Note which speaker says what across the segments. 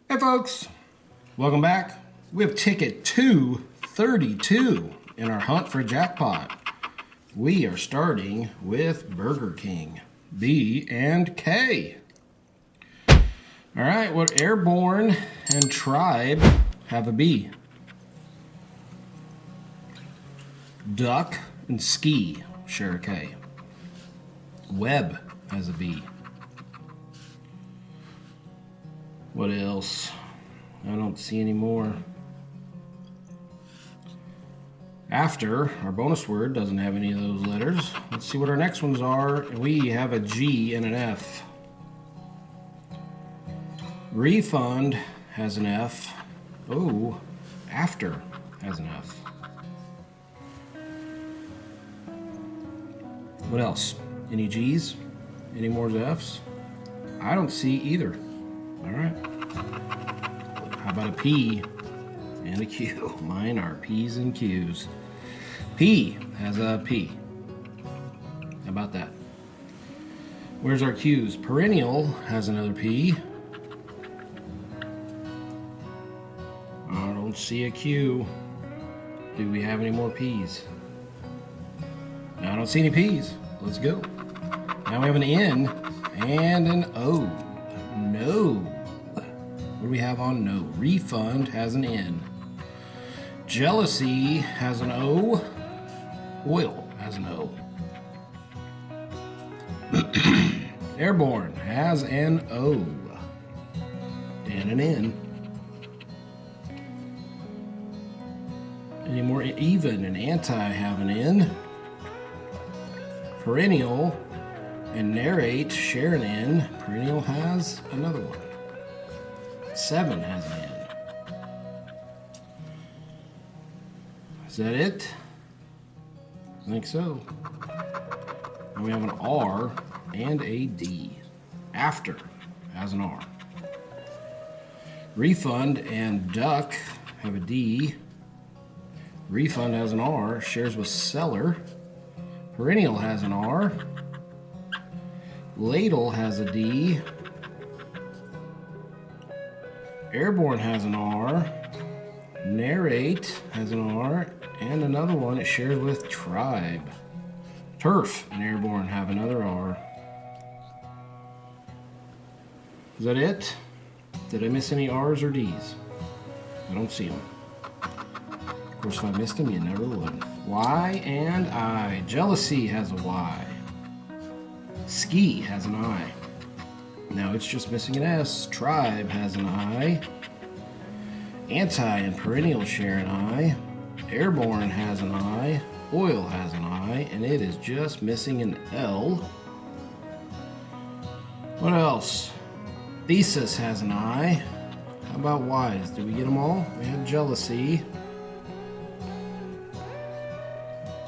Speaker 1: Hey folks, welcome back. We have ticket 232 in our hunt for jackpot. We are starting with Burger King, B and K. All right, what Airborne and Tribe have a B. Duck and Ski share a K. Web has a B. What else? I don't see any more. After, our bonus word doesn't have any of those letters. Let's see what our next ones are. We have a G and an F. Refund has an F. Oh, after has an F. What else? Any G's? Any more F's? I don't see either. All right. How about a P and a Q? Mine are P's and Q's. P has a P. How about that? Where's our Q's? Perennial has another P. I don't see a Q. Do we have any more P's? I don't see any P's. Let's go. Now we have an N and an O. No. What do we have on no? Refund has an N. Jealousy has an O. Oil has an O. Airborne has an O. And an N. Any more? Even and anti have an N. Perennial and narrate share an N. Perennial has another one. 7 has an N. Is that it? I think so. And we have an R and a D. After has an R. Refund and duck have a D. Refund has an R, shares with seller. Perennial has an R. Ladle has a D. Airborne has an R. Narrate has an R. And another one it shares with Tribe. Turf and Airborne have another R. Is that it? Did I miss any R's or D's? I don't see them. Of course, if I missed them, you never would. Y and I. Jealousy has a Y. Ski has an I. Now it's just missing an S. Tribe has an I. Anti and Perennial share an I. Airborne has an I. Oil has an I. And it is just missing an L. What else? Thesis has an I. How about Y's? Did we get them all? We had Jealousy.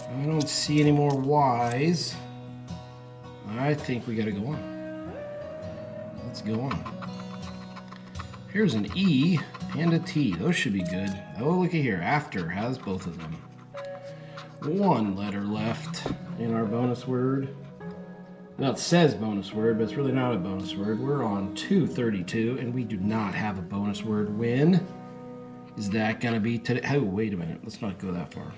Speaker 1: I don't see any more Y's. I think we gotta go on. Let's go on. Here's an E and a T. Those should be good. Oh, look at here. After has both of them. One letter left in our bonus word. Well, it says bonus word, but it's really not a bonus word. We're on 232, and we do not have a bonus word. When is that gonna be today? Oh, wait a minute. Let's not go that far.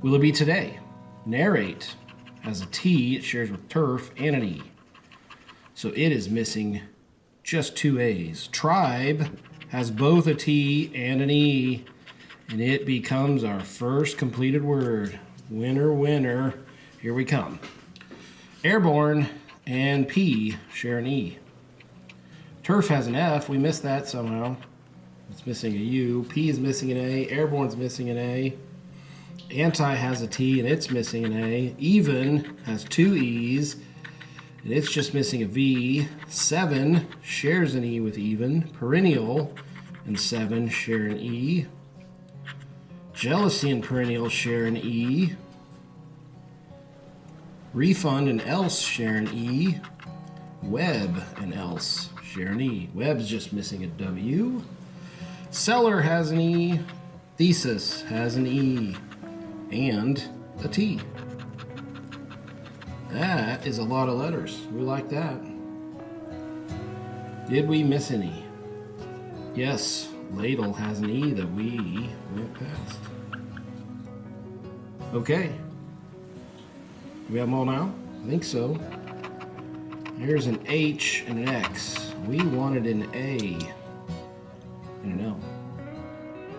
Speaker 1: Will it be today? Narrate has a T. It shares with turf and an E. So it is missing just 2 A's. Tribe has both a T and an E. And it becomes our first completed word. Winner, winner. Here we come. Airborne and P share an E. Turf has an F. We missed that somehow. It's missing a U. P is missing an A. Airborne's missing an A. Anti has a T and it's missing an A. Even has 2 E's and it's just missing a V. 7 shares an E with even. Perennial and 7 share an E. Jealousy and Perennial share an E. Refund and else share an E. Web and else share an E. Web's just missing a W. Seller has an E. Thesis has an E. And a T. That is a lot of letters. We like that. Did we miss any? Yes, ladle has an E that we went past. Okay. Do we have them all now? I think so. Here's an H and an X. We wanted an A and an L.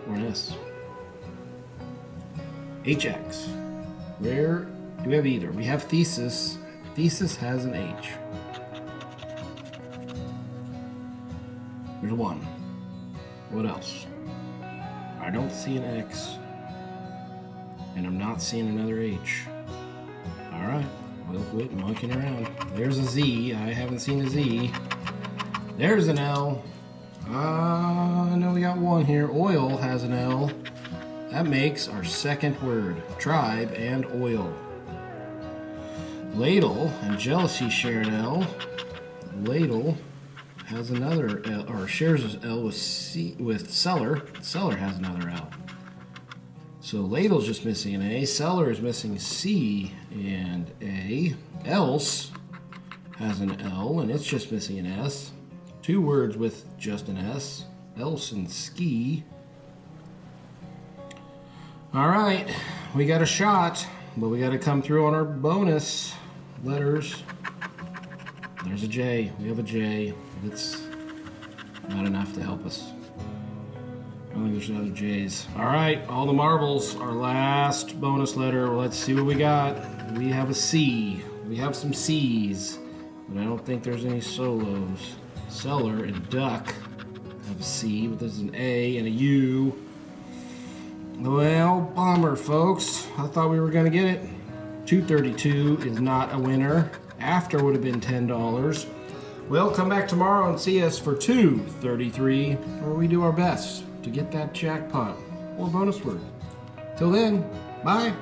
Speaker 1: Or an S. HX. Where do we have either? We have thesis. Thesis has an H. There's one. What else? I don't see an X. And I'm not seeing another H. Alright, we'll quit monkeying around. There's a Z. I haven't seen a Z. There's an L. I know we got one here. Oil has an L. That makes our second word. Tribe and oil. Ladle and jealousy share an L. Ladle has another L, or shares an L with seller. Seller has another L. So ladle's just missing an A. Seller is missing C and A. Else has an L and it's just missing an S. Two words with just an S. Else and ski. All right, we got a shot, but we got to come through on our bonus letters. There's a J. We have a J. It's not enough to help us. I don't think there's other J's. All right, all the marbles. Our last bonus letter. Let's see what we got. We have a C. We have some C's, but I don't think there's any solos. Seller and duck have a C, but there's an A and a U. Well, bummer, folks. I thought we were going to get it. 232 is not a winner. After would have been $10. Well, come back tomorrow and see us for 233, where we do our best to get that jackpot or bonus word. Till then, bye.